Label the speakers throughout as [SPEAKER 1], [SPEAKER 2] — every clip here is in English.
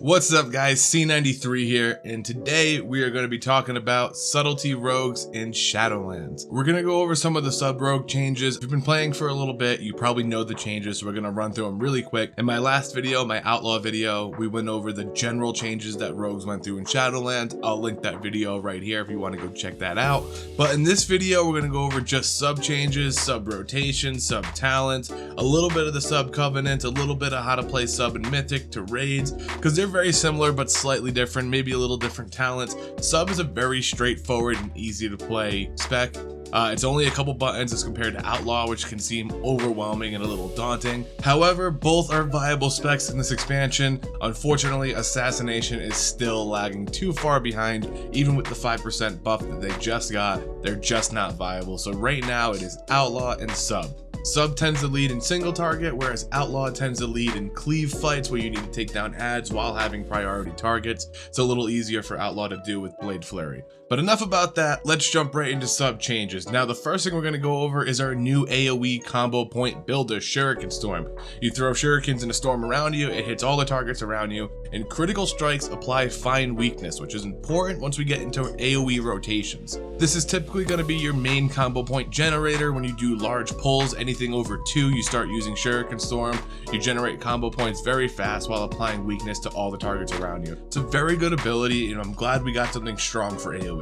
[SPEAKER 1] What's up guys, C93 here, and today we are going to be talking about Subtlety Rogues in Shadowlands. We're going to go over some of the sub-rogue changes. If you've been playing for a little bit, you probably know the changes, so we're going to run through them really quick. In my last video, my Outlaw video, we went over the general changes that rogues went through in Shadowlands. I'll link that video right here if you want to go check that out. But in this video, we're going to go over just sub-changes, sub-rotation, sub-talents, a little bit of the sub-covenant, a little bit of how to play sub and mythic to raids, because they're very similar but slightly different, maybe a little different talents. Sub is a very straightforward and easy to play spec. It's only a couple buttons as compared to Outlaw, which can seem overwhelming and a little daunting. However, both are viable specs in this expansion. Unfortunately, Assassination is still lagging too far behind. Even with the 5% buff that they just got, they're just not viable. So right now it is Outlaw and Sub. Sub tends to lead in single target, whereas Outlaw tends to lead in cleave fights where you need to take down adds while having priority targets. It's a little easier for Outlaw to do with Blade Flurry. But enough about that, let's jump right into sub changes. Now the first thing we're going to go over is our new AOE combo point builder, Shuriken Storm. You throw shurikens in a storm around you, it hits all the targets around you, and critical strikes apply fine weakness, which is important once we get into AOE rotations. This is typically going to be your main combo point generator. When you do large pulls, anything over 2, you start using Shuriken Storm. You generate combo points very fast while applying weakness to all the targets around you. It's a very good ability, and I'm glad we got something strong for AOE.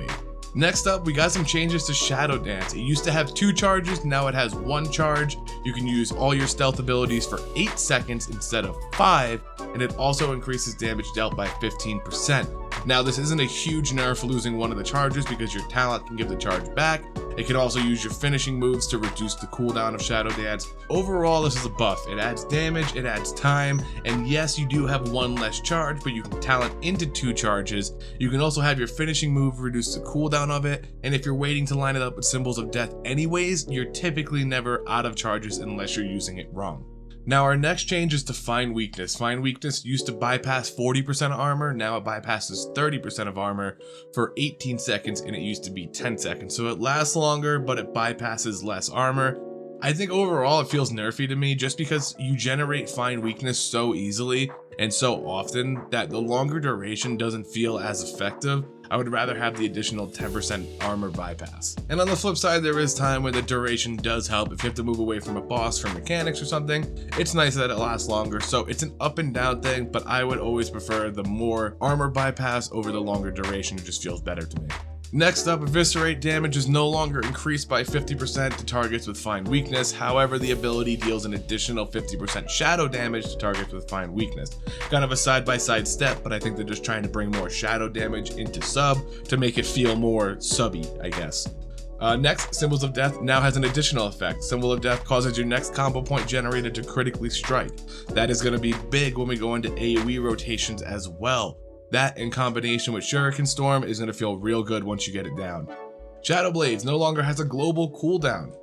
[SPEAKER 1] Next up, we got some changes to Shadow Dance. It used to have 2 charges, now it has 1 charge. You can use all your stealth abilities for 8 seconds instead of 5, and it also increases damage dealt by 15%. Now this isn't a huge nerf losing one of the charges because your talent can give the charge back. It can also use your finishing moves to reduce the cooldown of Shadow Dance. Overall, this is a buff. It adds damage, it adds time, and yes, you do have 1 less charge, but you can talent into 2 charges. You can also have your finishing move reduce the cooldown of it, and if you're waiting to line it up with Symbols of Death anyways, you're typically never out of charges unless you're using it wrong. Now our next change is to Fine Weakness. Fine Weakness used to bypass 40% of armor, now it bypasses 30% of armor for 18 seconds, and it used to be 10 seconds. So it lasts longer, but it bypasses less armor. I think overall it feels nerfy to me just because you generate Fine Weakness so easily and so often that the longer duration doesn't feel as effective. I would rather have the additional 10% armor bypass. And on the flip side, there is time where the duration does help. If you have to move away from a boss for mechanics or something, it's nice that it lasts longer. So it's an up and down thing, but I would always prefer the more armor bypass over the longer duration. It just feels better to me. Next up, Eviscerate damage is no longer increased by 50% to targets with Fine Weakness. However, the ability deals an additional 50% shadow damage to targets with Fine Weakness. Kind of a side-by-side step, but I think they're just trying to bring more shadow damage into sub to make it feel more subby, I guess. Next, Symbols of Death now has an additional effect. Symbol of Death causes your next combo point generated to critically strike. That is going to be big when we go into AOE rotations as well. That in combination with Shuriken Storm is going to feel real good once you get it down. Shadow Blades no longer has a global cooldown.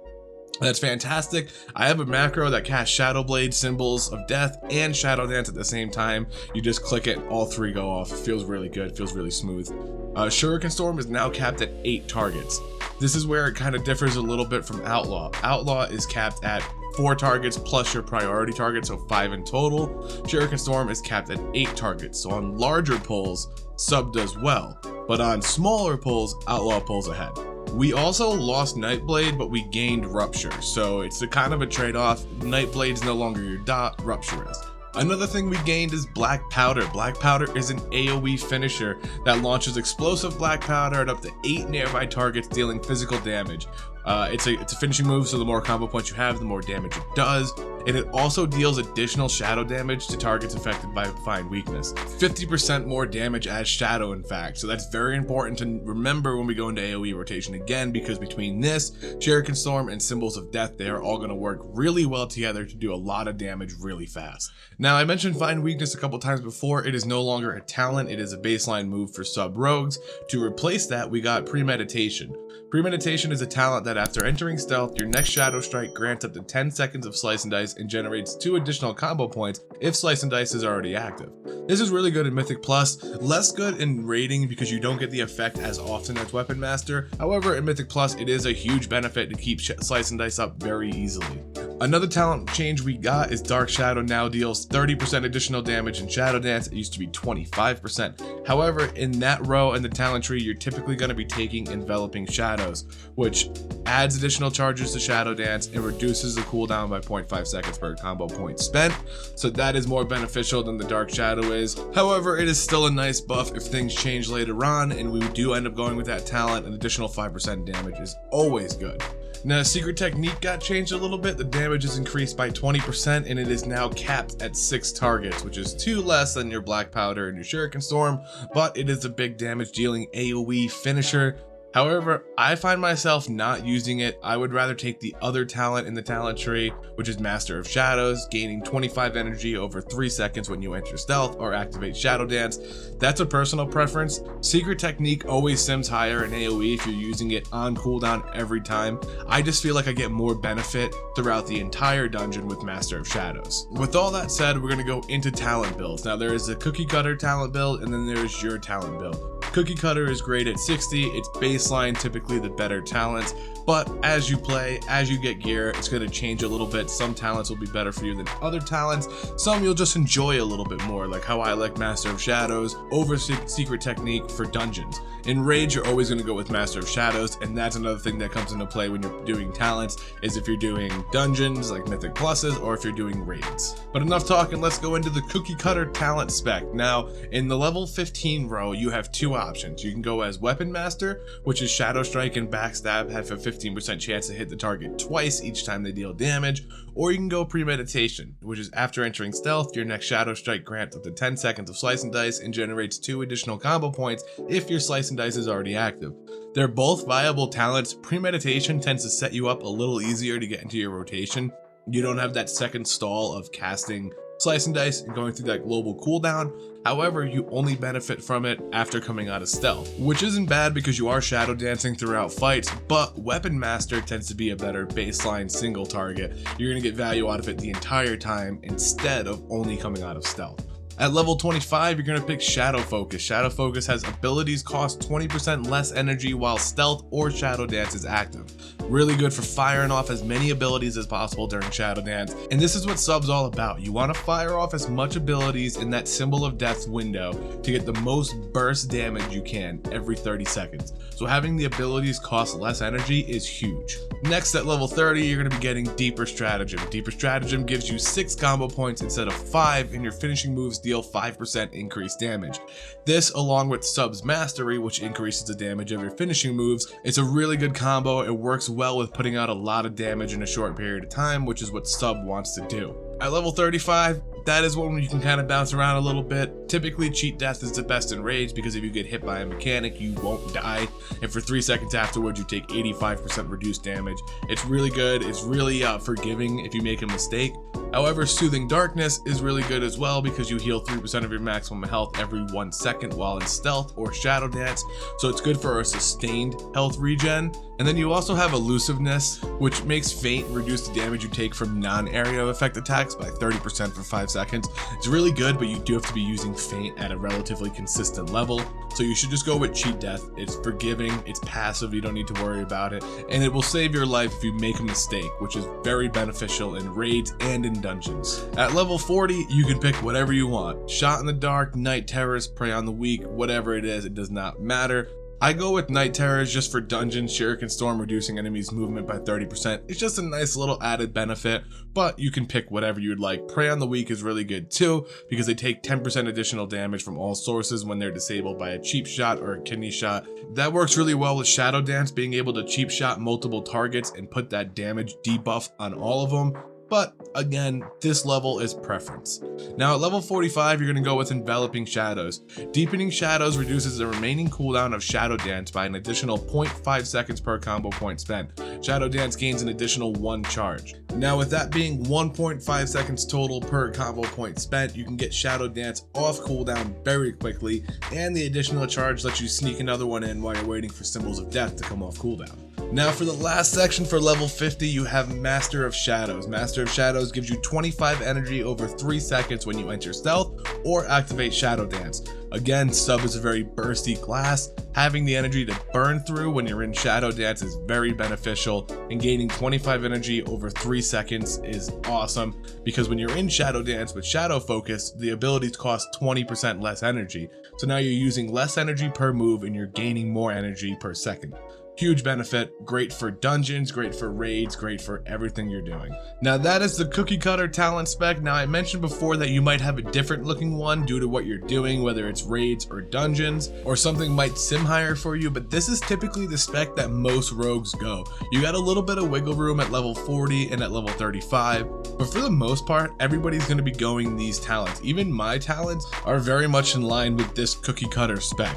[SPEAKER 1] That's fantastic. I have a macro that casts Shadow Blade, Symbols of Death, and Shadow Dance at the same time. You just click it, all 3 go off. It feels really good, it feels really smooth. Shuriken Storm is now capped at 8 targets. This is where it kind of differs a little bit from Outlaw. Outlaw is capped at 4 targets plus your priority target, so 5 in total. Shuriken Storm is capped at 8 targets, so on larger pulls, Sub does well, but on smaller pulls, Outlaw pulls ahead. We also lost Nightblade, but we gained Rupture, so it's a kind of a trade-off. Nightblade's no longer your dot, Rupture is. Another thing we gained is Black Powder. Black Powder is an AoE finisher that launches explosive black powder at up to 8 nearby targets, dealing physical damage. It's a finishing move, so the more combo points you have, the more damage it does. And it also deals additional shadow damage to targets affected by Fine Weakness. 50% more damage as shadow, in fact. So that's very important to remember when we go into AoE rotation again, because between this, Shuriken Storm, and Symbols of Death, they are all going to work really well together to do a lot of damage really fast. Now, I mentioned Fine Weakness a couple times before. It is no longer a talent. It is a baseline move for sub rogues. To replace that, we got Premeditation. Premeditation is a talent that after entering stealth, your next Shadow Strike grants up to 10 seconds of Slice and Dice and generates 2 additional combo points if Slice and Dice is already active. This is really good in Mythic Plus, less good in raiding because you don't get the effect as often as Weapon Master. However, in Mythic Plus, it is a huge benefit to keep Slice and Dice up very easily. Another talent change we got is Dark Shadow now deals 30% additional damage in Shadow Dance. It used to be 25%. However, in that row in the talent tree, you're typically going to be taking Enveloping Shadows, which adds additional charges to Shadow Dance and reduces the cooldown by 0.5 seconds per combo point spent. So that is more beneficial than the Dark Shadow is. However, it is still a nice buff if things change later on and we do end up going with that talent. An additional 5% damage is always good. Now, Secret Technique got changed a little bit. The damage is increased by 20% and it is now capped at 6 targets, which is 2 less than your Black Powder and your Shuriken Storm, but it is a big damage dealing AOE finisher. However, I find myself not using it. I would rather take the other talent in the talent tree, which is Master of Shadows, gaining 25 energy over 3 seconds when you enter stealth or activate Shadow Dance. That's a personal preference. Secret Technique always sims higher in AoE if you're using it on cooldown every time. I just feel like I get more benefit throughout the entire dungeon with Master of Shadows. With all that said, we're gonna go into talent builds. Now there is a Cookie Cutter talent build and then there's your talent build. Cookie Cutter is great at 60, it's baseline, typically the better talents, but as you play, as you get gear, it's going to change a little bit. Some talents will be better for you than other talents, some you'll just enjoy a little bit more, like how I like Master of Shadows over Secret Technique for dungeons. In Rage, you're always going to go with Master of Shadows, and that's another thing that comes into play when you're doing talents, is if you're doing dungeons like Mythic Pluses, or if you're doing raids. But enough talking, let's go into the Cookie Cutter talent spec. Now, in the level 15 row, you have 2 options. You can go as Weapon Master, which is Shadow Strike and Backstab have a 15% chance to hit the target twice each time they deal damage, or you can go Premeditation, which is after entering stealth, your next Shadow Strike grants up to 10 seconds of Slice and Dice and generates 2 additional combo points if your Slice and Dice is already active. They're both viable talents. Premeditation tends to set you up a little easier to get into your rotation. You don't have that second stall of casting Slice and Dice and going through that global cooldown. However, you only benefit from it after coming out of stealth, which isn't bad because you are shadow dancing throughout fights, but Weapon Master tends to be a better baseline single target. You're going to get value out of it the entire time instead of only coming out of stealth. At level 25, you're going to pick Shadow Focus. Shadow Focus has abilities cost 20% less energy while Stealth or Shadow Dance is active. Really good for firing off as many abilities as possible during Shadow Dance, and this is what Sub's all about. You want to fire off as much abilities in that Symbol of Death window to get the most burst damage you can every 30 seconds. So having the abilities cost less energy is huge. Next, at level 30, you're going to be getting Deeper Stratagem. Deeper Stratagem gives you 6 combo points instead of 5, and your finishing moves deal 5% increased damage. This, along with Sub's Mastery, which increases the damage of your finishing moves, it's a really good combo. It works well with putting out a lot of damage in a short period of time, which is what Sub wants to do. At level 35, that is when you can kind of bounce around a little bit. Typically, Cheat Death is the best in Rage because if you get hit by a mechanic, you won't die, and for 3 seconds afterwards, you take 85% reduced damage. It's really good. It's really forgiving if you make a mistake. However, Soothing Darkness is really good as well because you heal 3% of your maximum health every 1 second while in Stealth or Shadow Dance, so it's good for a sustained health regen. And then you also have Elusiveness, which makes Feint reduce the damage you take from non-area effect attacks by 30% for 5 seconds. It's really good, but you do have to be using Feint at a relatively consistent level, so you should just go with Cheat Death. It's forgiving, it's passive, you don't need to worry about it, and it will save your life if you make a mistake, which is very beneficial in raids and in dungeons. At level 40, you can pick whatever you want. Shot in the Dark, Night Terrors, Prey on the Weak, whatever it is, it does not matter. I go with Night Terrors just for dungeons, Shuriken Storm reducing enemies' movement by 30%. It's just a nice little added benefit, but you can pick whatever you'd like. Prey on the Weak is really good too, because they take 10% additional damage from all sources when they're disabled by a cheap shot or a kidney shot. That works really well with Shadow Dance, being able to cheap shot multiple targets and put that damage debuff on all of them. But again, this level is preference. Now at level 45, you're going to go with Enveloping Shadows. Deepening Shadows reduces the remaining cooldown of Shadow Dance by an additional 0.5 seconds per combo point spent. Shadow Dance gains an additional 1 charge. Now with that being 1.5 seconds total per combo point spent, you can get Shadow Dance off cooldown very quickly, and the additional charge lets you sneak another one in while you're waiting for Symbols of Death to come off cooldown. Now for the last section for level 50, you have Master of Shadows. Master of Shadows gives you 25 energy over 3 seconds when you enter stealth or activate Shadow Dance. Again, Sub is a very bursty class. Having the energy to burn through when you're in Shadow Dance is very beneficial, and gaining 25 energy over 3 seconds is awesome because when you're in Shadow Dance with Shadow Focus, the abilities cost 20% less energy. So now you're using less energy per move and you're gaining more energy per second. Huge benefit, great for dungeons, great for raids, great for everything you're doing. Now that is the cookie cutter talent spec. Now I mentioned before that you might have a different looking one due to what you're doing, whether it's raids or dungeons, or something might sim higher for you, but this is typically the spec that most rogues go. You got a little bit of wiggle room at level 40 and at level 35, but for the most part, everybody's gonna be going these talents. Even my talents are very much in line with this cookie cutter spec.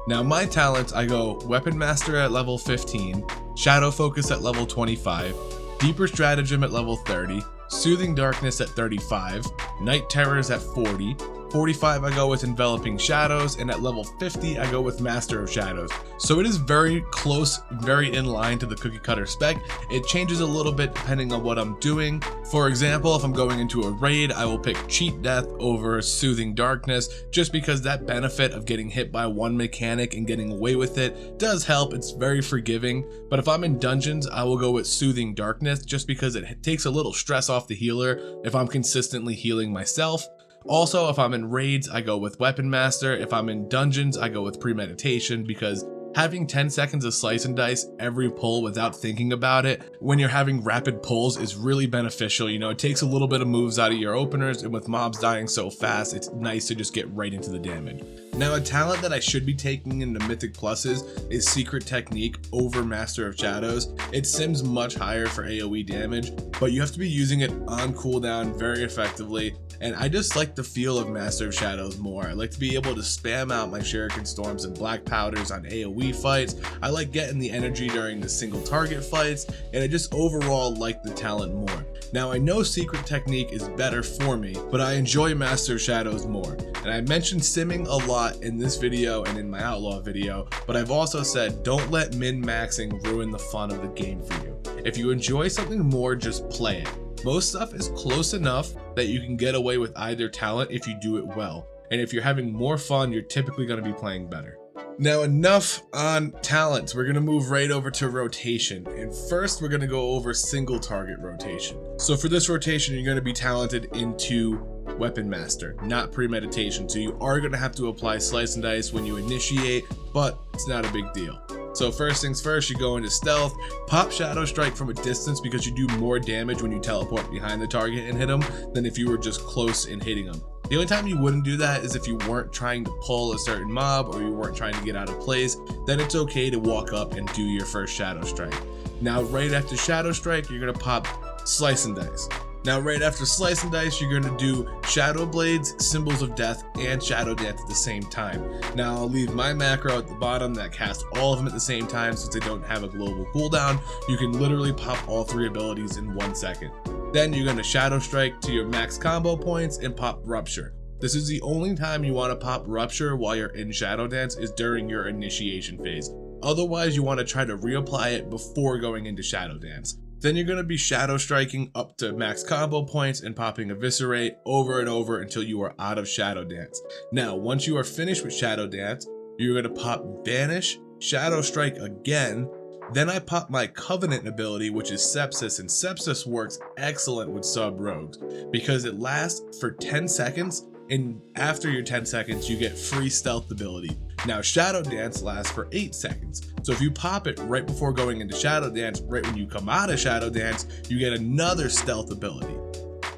[SPEAKER 1] Now my talents, I go Weapon Master at level 15, Shadow Focus at level 25, Deeper Stratagem at level 30, Soothing Darkness at 35, Night Terrors at 40, 45 I go with Enveloping Shadows, and at level 50 I go with Master of Shadows. So it is very close, very in line to the cookie cutter spec. It changes a little bit depending on what I'm doing. For example, if I'm going into a raid, I will pick Cheat Death over Soothing Darkness, just because that benefit of getting hit by one mechanic and getting away with it does help. It's very forgiving. But if I'm in dungeons, I will go with Soothing Darkness just because it takes a little stress off the healer if I'm consistently healing myself. Also, if I'm in raids, I go with Weapon Master. If I'm in dungeons, I go with Premeditation because having 10 seconds of slice and dice every pull without thinking about it when you're having rapid pulls is really beneficial. You know, it takes a little bit of moves out of your openers, and with mobs dying so fast, it's nice to just get right into the damage. Now, a talent that I should be taking into Mythic Pluses is Secret Technique over Master of Shadows. It sims much higher for AOE damage, but you have to be using it on cooldown very effectively. And I just like the feel of Master of Shadows more. I like to be able to spam out my Shuriken Storms and Black Powders on AOE fights. I like getting the energy during the single target fights, and I just overall like the talent more. Now I know Secret Technique is better for me, but I enjoy Master of Shadows more. And I mentioned simming a lot in this video and in my Outlaw video, but I've also said don't let min-maxing ruin the fun of the game for you. If you enjoy something more, just play it. Most stuff is close enough that you can get away with either talent if you do it well. And if you're having more fun, you're typically going to be playing better. Now enough on talents, we're going to move right over to rotation. And first we're going to go over single target rotation. So for this rotation, you're going to be talented into Weapon Master, not Premeditation. So you are going to have to apply Slice and Dice when you initiate, but it's not a big deal. So first things first, you go into Stealth, pop Shadow Strike from a distance because you do more damage when you teleport behind the target and hit them than if you were just close and hitting them. The only time you wouldn't do that is if you weren't trying to pull a certain mob or you weren't trying to get out of place, then it's okay to walk up and do your first Shadow Strike. Now right after Shadow Strike, you're gonna pop Slice and Dice. Now right after Slice and Dice, you're gonna do Shadow Blades, Symbols of Death, and Shadow Dance at the same time. Now I'll leave my macro at the bottom that casts all of them at the same time since they don't have a global cooldown. You can literally pop all 3 abilities in 1 second. Then you're gonna Shadow Strike to your max combo points and pop Rupture. This is the only time you wanna pop Rupture while you're in Shadow Dance is during your initiation phase. Otherwise, you wanna try to reapply it before going into Shadow Dance. Then you're going to be Shadow Striking up to max combo points and popping Eviscerate over and over until you are out of Shadow Dance. Now, once you are finished with Shadow Dance, you're going to pop Vanish, Shadow Strike again. Then I pop my Covenant ability, which is Sepsis, and Sepsis works excellent with sub rogues because it lasts for 10 seconds, and after your 10 seconds, you get free stealth ability. Now, Shadow Dance lasts for 8 seconds. So if you pop it right before going into Shadow Dance, right when you come out of Shadow Dance, you get another stealth ability.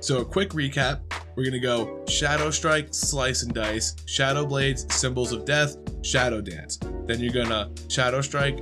[SPEAKER 1] So a quick recap, we're gonna go Shadow Strike, Slice and Dice, Shadow Blades, Symbols of Death, Shadow Dance. Then you're gonna Shadow Strike,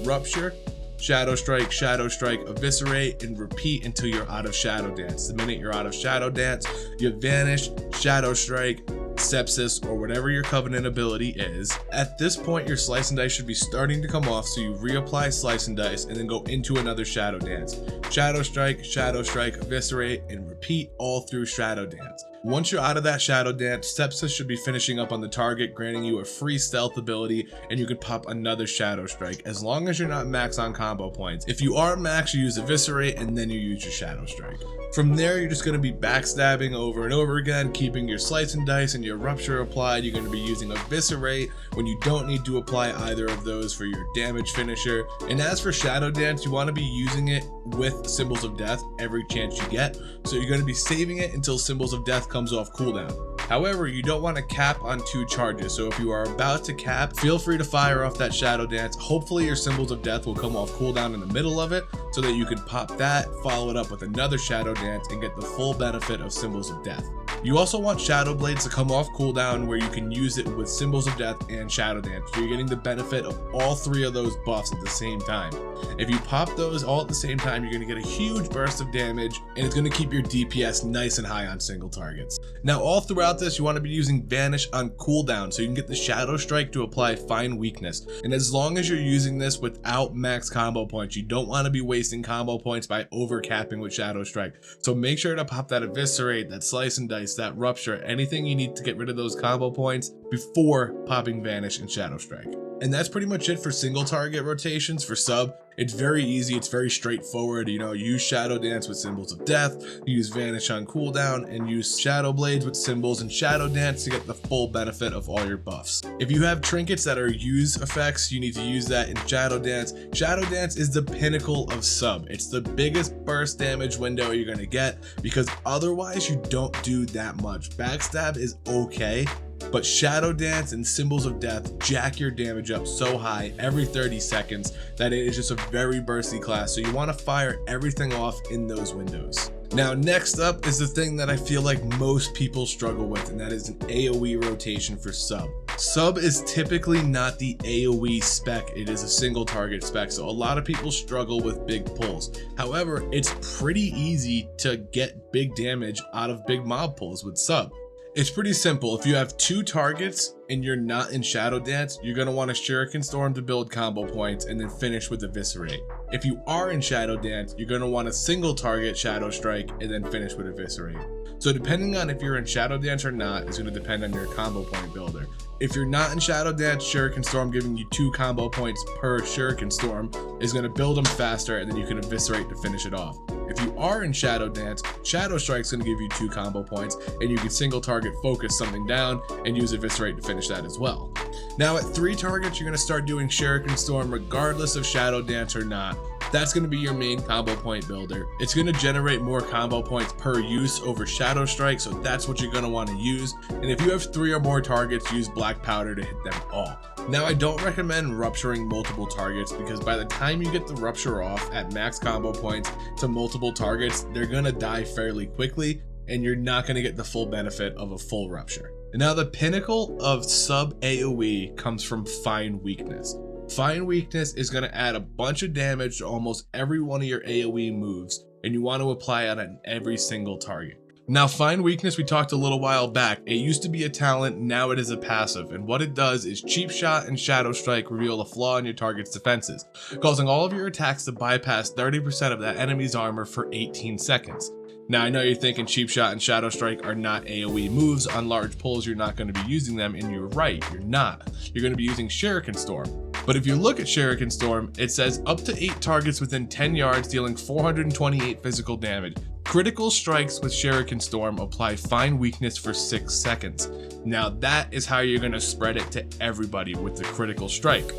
[SPEAKER 1] Rupture, Shadow Strike, Eviscerate, and repeat until you're out of Shadow Dance. The minute you're out of Shadow Dance, you Vanish, Shadow Strike, Sepsis, or whatever your Covenant ability is. At this point, your Slice and Dice should be starting to come off, so you reapply Slice and Dice and then go into another Shadow Dance. Shadow Strike, Eviscerate, and repeat all through Shadow Dance. Once you're out of that Shadow Dance, Sepsis should be finishing up on the target, granting you a free stealth ability, and you can pop another Shadow Strike, as long as you're not max on combo points. If you are max, you use Eviscerate, and then you use your Shadow Strike. From there, you're just going to be backstabbing over and over again, keeping your Slice and Dice and your Rupture applied. You're going to be using Eviscerate when you don't need to apply either of those for your damage finisher. And as for Shadow Dance, you want to be using it with Symbols of Death every chance you get. So you're going to be saving it until Symbols of Death comes off cooldown. However, you don't want to cap on 2 charges, so if you are about to cap, feel free to fire off that Shadow Dance. Hopefully your Symbols of Death will come off cooldown in the middle of it, so that you can pop that, follow it up with another Shadow Dance, and get the full benefit of Symbols of Death. You also want Shadow Blades to come off cooldown, where you can use it with Symbols of Death and Shadow Dance, so you're getting the benefit of all 3 of those buffs at the same time. If you pop those all at the same time, you're going to get a huge burst of damage, and it's going to keep your DPS nice and high on single targets. Now, all throughout this, you want to be using Vanish on cooldown, so you can get the Shadow Strike to apply Fine Weakness. And as long as you're using this without max combo points, you don't want to be wasting combo points by overcapping with Shadow Strike. So make sure to pop that Eviscerate, that Slice and Dice, that Rupture, anything you need to get rid of those combo points before popping Vanish and Shadow Strike. And that's pretty much it for single target rotations for sub. It's very easy, it's very straightforward. You know, use Shadow Dance with Symbols of Death, use Vanish on cooldown, and use Shadow Blades with Symbols and Shadow Dance to get the full benefit of all your buffs. If you have trinkets that are use effects, you need to use that in Shadow Dance. Shadow Dance is the pinnacle of sub. It's the biggest burst damage window you're gonna get, because otherwise you don't do that much. Backstab is okay, but Shadow Dance and Symbols of Death jack your damage up so high every 30 seconds that it is just a very bursty class, so you want to fire everything off in those windows. Now, next up is the thing that I feel like most people struggle with, and that is an AOE rotation for sub. Sub is typically not the AOE spec, it is a single target spec, so a lot of people struggle with big pulls. However, it's pretty easy to get big damage out of big mob pulls with sub. It's pretty simple. If you have 2 targets and you're not in Shadow Dance, you're going to want a Shuriken Storm to build combo points and then finish with Eviscerate. If you are in Shadow Dance, you're going to want a single target Shadow Strike and then finish with Eviscerate. So depending on if you're in Shadow Dance or not is going to depend on your combo point builder. If you're not in Shadow Dance, Shuriken Storm giving you 2 combo points per Shuriken Storm is going to build them faster, and then you can Eviscerate to finish it off. If you are in Shadow Dance, Shadow Strike's going to give you 2 combo points, and you can single target focus something down and use Eviscerate to finish that as well. Now at 3 targets, you're going to start doing Shuriken Storm regardless of Shadow Dance or not. That's going to be your main combo point builder. It's going to generate more combo points per use over Shadow Strike, so that's what you're going to want to use. And if you have 3 or more targets, use Black Powder to hit them all. Now, I don't recommend rupturing multiple targets, because by the time you get the rupture off at max combo points to multiple targets, they're going to die fairly quickly, and you're not going to get the full benefit of a full rupture. And now the pinnacle of sub AOE comes from Fine Weakness. Fine Weakness is going to add a bunch of damage to almost every one of your AOE moves, and you want to apply it on every single target. Now, Fine Weakness, we talked a little while back. It used to be a talent, now it is a passive, and what it does is Cheap Shot and Shadow Strike reveal a flaw in your target's defenses, causing all of your attacks to bypass 30% of that enemy's armor for 18 seconds. Now, I know you're thinking Cheap Shot and Shadow Strike are not AoE moves. On large pulls, you're not going to be using them, and you're right, you're not. You're going to be using Shuriken Storm. But if you look at Shuriken Storm, it says up to 8 targets within 10 yards dealing 428 physical damage. Critical strikes with Shuriken Storm apply Fine Weakness for 6 seconds. Now that is how you're going to spread it to everybody with the critical strike.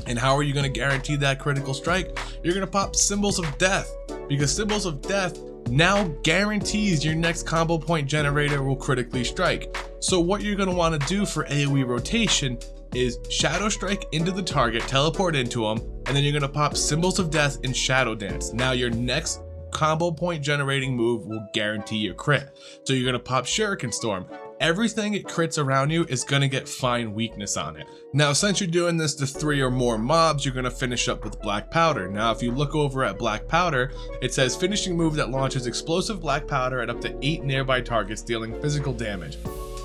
[SPEAKER 1] And how are you going to guarantee that critical strike? You're going to pop Symbols of Death, because Symbols of Death now guarantees your next combo point generator will critically strike. So what you're going to want to do for AoE rotation is Shadow Strike into the target, teleport into them, and then you're going to pop Symbols of Death and Shadow Dance. Now your next combo point generating move will guarantee your crit. So you're going to pop Shuriken Storm. Everything it crits around you is going to get Fine Weakness on it. Now, since you're doing this to 3 or more mobs, you're going to finish up with Black Powder. Now, if you look over at Black Powder, it says finishing move that launches explosive Black Powder at up to 8 nearby targets, dealing physical damage.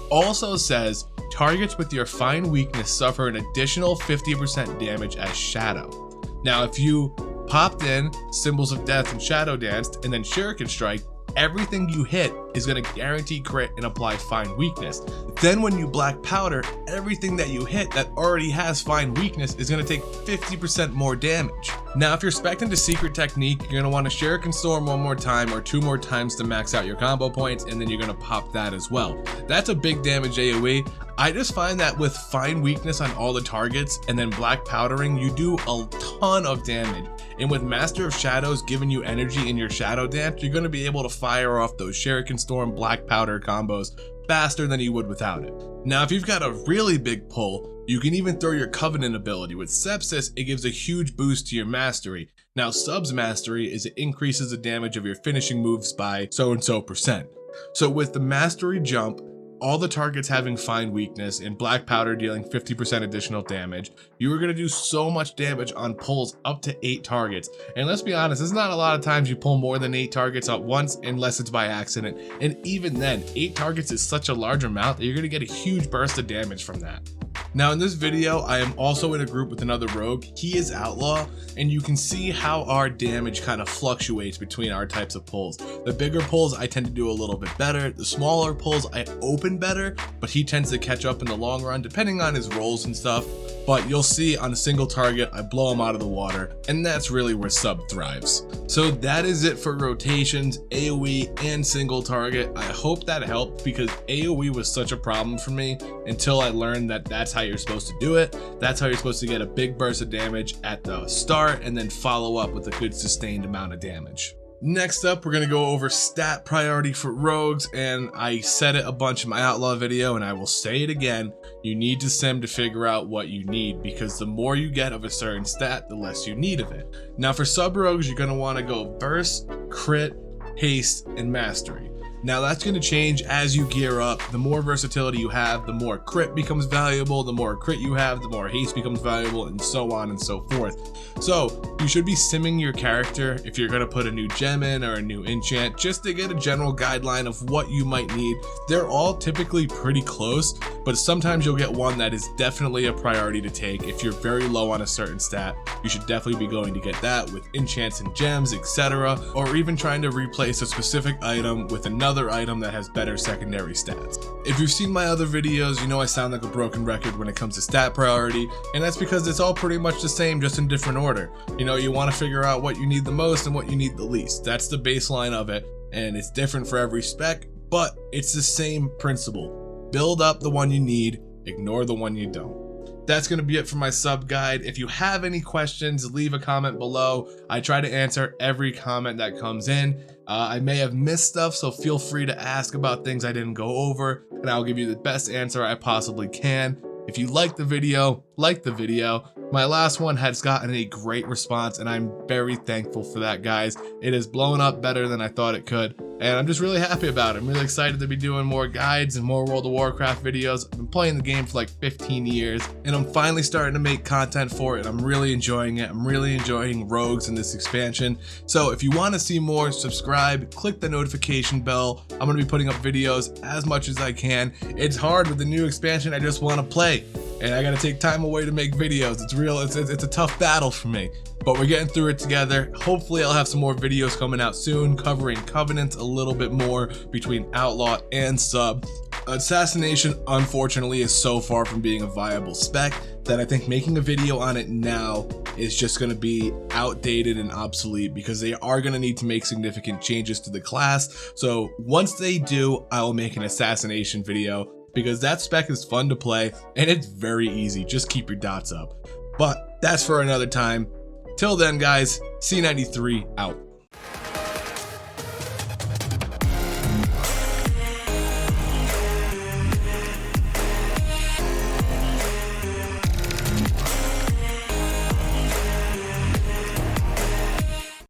[SPEAKER 1] Also says targets with your Fine Weakness suffer an additional 50% damage as Shadow. Now, if you popped in Symbols of Death and Shadow Danced and then Shuriken Strike, everything you hit is going to guarantee crit and apply Find Weakness. Then when you Black Powder, everything that you hit that already has Find Weakness is going to take 50% more damage. Now, if you're spec'd into Secret Technique, you're going to want to Shuriken Storm one more time or 2 more times to max out your combo points, and then you're going to pop that as well. That's a big damage AoE. I just find that with Find Weakness on all the targets and then Black Powdering, you do a ton of damage. And with Master of Shadows giving you energy in your Shadow Dance, you're going to be able to fire off those Shuriken Storm Black Powder combos faster than you would without it. Now, if you've got a really big pull, you can even throw your Covenant ability. With Sepsis, it gives a huge boost to your mastery. Now, Sub's mastery is it increases the damage of your finishing moves by so-and-so %. So with the mastery jump, all the targets having Find Weakness and Black Powder dealing 50% additional damage, you are going to do so much damage on pulls up to 8 targets. And let's be honest, there's not a lot of times you pull more than 8 targets at once unless it's by accident. And even then, 8 targets is such a large amount that you're going to get a huge burst of damage from that. Now in this video, I am also in a group with another rogue. He is Outlaw, and you can see how our damage kind of fluctuates between our types of pulls. The bigger pulls I tend to do a little bit better. The smaller pulls I open better, but he tends to catch up in the long run depending on his rolls and stuff. But you'll see on a single target, I blow him out of the water, and that's really where Sub thrives. So that is it for rotations, AoE, and single target. I hope that helped because AoE was such a problem for me until I learned that that's how you're supposed to do it. That's how you're supposed to get a big burst of damage at the start and then follow up with a good sustained amount of damage. Next up, we're going to go over stat priority for rogues, and I said it a bunch in my Outlaw video, and I will say it again. You need to sim to figure out what you need, because the more you get of a certain stat, the less you need of it. Now for sub rogues, you're going to want to go burst, crit, haste, and mastery. Now that's going to change as you gear up. The more versatility you have, the more crit becomes valuable, the more crit you have, the more haste becomes valuable, and so on and so forth. So you should be simming your character if you're going to put a new gem in or a new enchant, just to get a general guideline of what you might need. They're all typically pretty close, but sometimes you'll get one that is definitely a priority to take. If you're very low on a certain stat, you should definitely be going to get that with enchants and gems, etc., or even trying to replace a specific item with another item that has better secondary stats. If you've seen my other videos, you know I sound like a broken record when it comes to stat priority, and that's because it's all pretty much the same, just in different order. You know, you want to figure out what you need the most and what you need the least. That's the baseline of it, and it's different for every spec, but it's the same principle. Build up the one you need, ignore the one you don't. That's going to be it for my sub guide. If you have any questions, leave a comment below. I try to answer every comment that comes in. I may have missed stuff, so feel free to ask about things I didn't go over, and I'll give you the best answer I possibly can. If you like the video, like the video. My last one has gotten a great response, and I'm very thankful for that, guys. It has blown up better than I thought it could, and I'm just really happy about it. I'm really excited to be doing more guides and more World of Warcraft videos. I've been playing the game for like 15 years, and I'm finally starting to make content for it. I'm really enjoying it. I'm really enjoying rogues in this expansion. So if you want to see more, subscribe, click the notification bell. I'm going to be putting up videos as much as I can. It's hard with the new expansion. I just want to play, and I got to take time away to make videos. It's a tough battle for me, but we're getting through it together. Hopefully I'll have some more videos coming out soon covering Covenant a little bit more between Outlaw and Sub. Assassination, unfortunately, is so far from being a viable spec that I think making a video on it now is just going to be outdated and obsolete, because they are going to need to make significant changes to the class. So once they do, I will make an assassination video, because that spec is fun to play and it's very easy. Just keep your dots up. But that's for another time. Till then, guys, C93 out.